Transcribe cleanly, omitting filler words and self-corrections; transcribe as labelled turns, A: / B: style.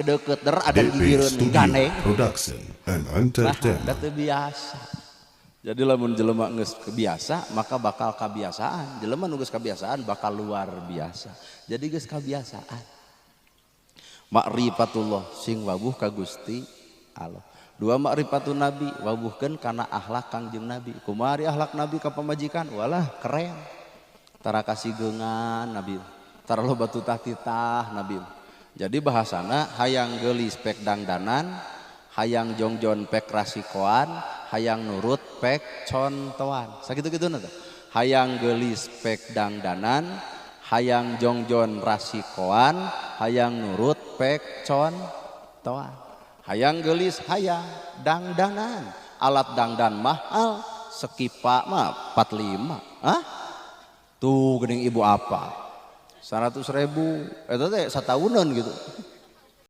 A: deket der ada
B: DP
A: gigireun
B: Studio
A: ganeng.
B: Production and
A: Nah,
B: Entertainment.
A: teu biasa. Jadi lamun jelema geus kebiasa maka bakal kebiasaan. Jelema nu geus kebiasaan bakal luar biasa. Jadi geus kebiasaan. Ma'rifatullah sing wabuh ka Gusti Allah. Dua ma'rifatun Nabi wabuhkeun kana akhlak Kangjeng Nabi. Kumari akhlak Nabi ka pamajikan walah keren. Tara kasih geungan Nabi. Tara loba tutah titah Nabi. Jadi bahasana hayang geulis pek dangdanan, hayang jongjon pek rasikoan, hayang nurut pek contohan. Sakitu-kituna teh. Hayang geulis pek dangdanan, hayang jongjon rasikoan, hayang nurut pek contohan. Hayang geulis hayang dangdanan. Alat dangdan mahal, sekipa mah 45. Hah? Tuh geuning ibu apa? 100.000 eta teh satahunan gitu.